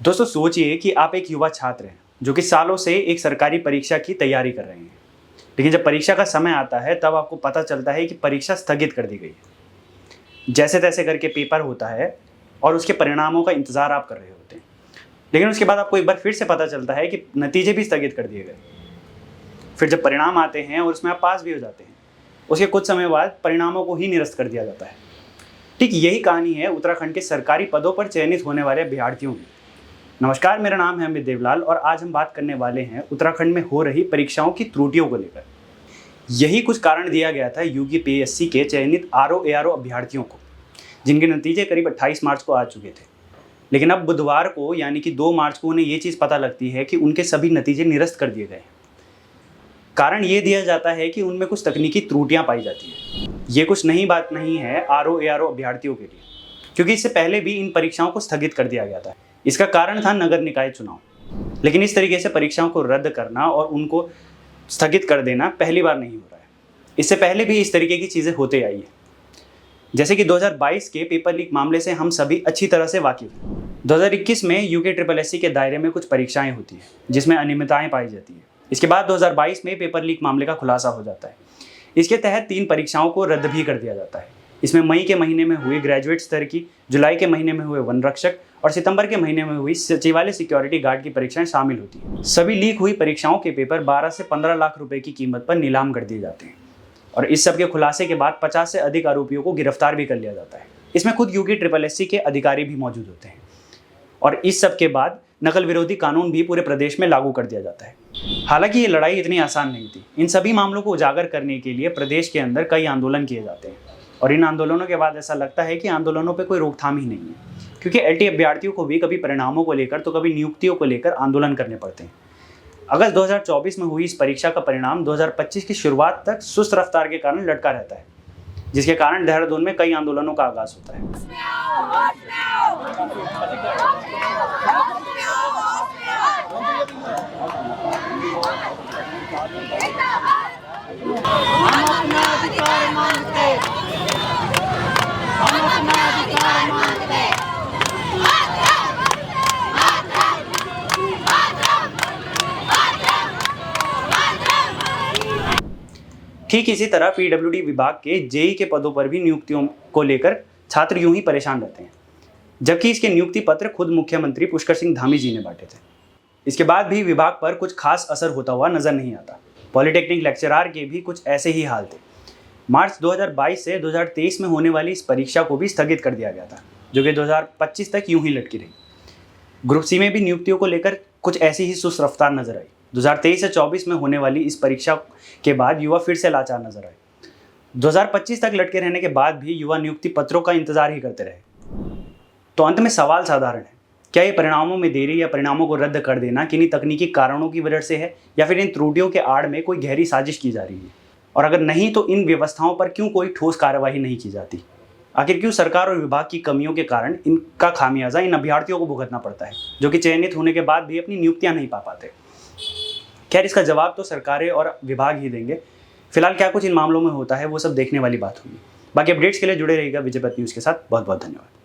दोस्तों सोचिए कि आप एक युवा छात्र हैं जो कि सालों से एक सरकारी परीक्षा की तैयारी कर रहे हैं। लेकिन जब परीक्षा का समय आता है तब आपको पता चलता है कि परीक्षा स्थगित कर दी गई है। जैसे तैसे करके पेपर होता है और उसके परिणामों का इंतज़ार आप कर रहे होते हैं। लेकिन उसके बाद आपको एक बार फिर से पता चलता है कि नतीजे भी स्थगित कर दिए गए। फिर जब परिणाम आते हैं और उसमें आप पास भी हो जाते हैं, उसके कुछ समय बाद परिणामों को ही निरस्त कर दिया जाता है। ठीक यही कहानी है उत्तराखंड के सरकारी पदों पर चयनित होने वाले अभ्यर्थियों की। नमस्कार, मेरा नाम है अमित देवलाल और आज हम बात करने वाले हैं उत्तराखंड में हो रही परीक्षाओं की त्रुटियों को लेकर। यही कुछ कारण दिया गया था यूपीपीएससी के चयनित आरओ अभ्यर्थियों को, जिनके नतीजे करीब 28 मार्च को आ चुके थे। लेकिन अब बुधवार को यानी कि 2 मार्च को उन्हें ये चीज़ पता लगती है कि उनके सभी नतीजे निरस्त कर दिए गए। कारण ये दिया जाता है कि उनमें कुछ तकनीकी त्रुटियां पाई जाती हैं। ये कुछ नई बात नहीं है आरओ अभ्यर्थियों के लिए, क्योंकि इससे पहले भी इन परीक्षाओं को स्थगित कर दिया गया था। इसका कारण था नगर निकाय चुनाव। लेकिन इस तरीके से परीक्षाओं को रद्द करना और उनको स्थगित कर देना पहली बार नहीं हो रहा है। इससे पहले भी इस तरीके की चीज़ें होते आई है। जैसे कि 2022 के पेपर लीक मामले से हम सभी अच्छी तरह से वाकिफ हैं। 2021 में यूपीपीएससी के दायरे में कुछ परीक्षाएं होती हैं जिसमें अनियमितताएं पाई जाती है। इसके बाद 2022 में पेपर लीक मामले का खुलासा हो जाता है। इसके तहत 3 परीक्षाओं को रद्द भी कर दिया जाता है। इसमें मई के महीने में हुई ग्रेजुएट स्तर की, जुलाई के महीने में हुए वन रक्षक और सितंबर के महीने में हुई सचिवालय सिक्योरिटी गार्ड की परीक्षाएं शामिल होती हैं। सभी लीक हुई परीक्षाओं के पेपर 12 से 15 लाख रुपए की कीमत पर नीलाम कर दिए जाते हैं और इस सब के खुलासे के बाद 50 से अधिक आरोपियों को गिरफ्तार भी कर लिया जाता है। इसमें खुद यूपीपीएससी के अधिकारी भी मौजूद होते हैं और इस सब के बाद नकल विरोधी कानून भी पूरे प्रदेश में लागू कर दिया जाता है। हालांकि ये लड़ाई इतनी आसान नहीं थी। इन सभी मामलों को उजागर करने के लिए प्रदेश के अंदर कई आंदोलन किए जाते हैं और इन आंदोलनों के बाद ऐसा लगता है कि आंदोलनों पे कोई रोकथाम ही नहीं है, क्योंकि एलटी अभ्यर्थियों को भी कभी परिणामों को लेकर तो कभी नियुक्तियों को लेकर आंदोलन करने पड़ते हैं। अगस्त 2024 में हुई इस परीक्षा का परिणाम 2025 की शुरुआत तक सुस्त रफ्तार के कारण लटका रहता है, जिसके कारण देहरादून में कई आंदोलनों का आगाज होता है। ठीक इसी तरह पीडब्ल्यूडी विभाग के जेई के पदों पर भी नियुक्तियों को लेकर छात्र यूं ही परेशान रहते हैं, जबकि इसके नियुक्ति पत्र खुद मुख्यमंत्री पुष्कर सिंह धामी जी ने बांटे थे। इसके बाद भी विभाग पर कुछ खास असर होता हुआ नजर नहीं आता। पॉलिटेक्निक लेक्चरार के भी कुछ ऐसे ही हाल थे। मार्च 2022 से 2023 में होने वाली इस परीक्षा को भी स्थगित कर दिया गया था, जो कि 2025 तक यूं ही लटकी रही। ग्रुप सी में भी नियुक्तियों को लेकर कुछ ऐसी ही सुस्त रफ्तार नजर आई। 2023 से 24 में होने वाली इस परीक्षा के बाद युवा फिर से लाचार नजर आए। 2025 तक लटके रहने के बाद भी युवा नियुक्ति पत्रों का इंतजार ही करते रहे। तो अंत में सवाल साधारण है, क्या ये परिणामों में देरी या परिणामों को रद्द कर देना किन्हीं तकनीकी कारणों की वजह से है, या फिर इन त्रुटियों के आड़ में कोई गहरी साजिश की जा रही है? और अगर नहीं तो इन व्यवस्थाओं पर क्यों कोई ठोस कार्यवाही नहीं की जाती? आखिर क्यों सरकार और विभाग की कमियों के कारण इनका खामियाजा इन अभ्यर्थियों को भुगतना पड़ता है, जो कि चयनित होने के बाद भी अपनी नियुक्तियां नहीं पा पाते? खैर, इसका जवाब तो सरकारें और विभाग ही देंगे। फिलहाल क्या कुछ इन मामलों में होता है वो सब देखने वाली बात होगी। बाकी अपडेट्स के लिए जुड़े रहिएगा विजय न्यूज़ के साथ। बहुत बहुत धन्यवाद।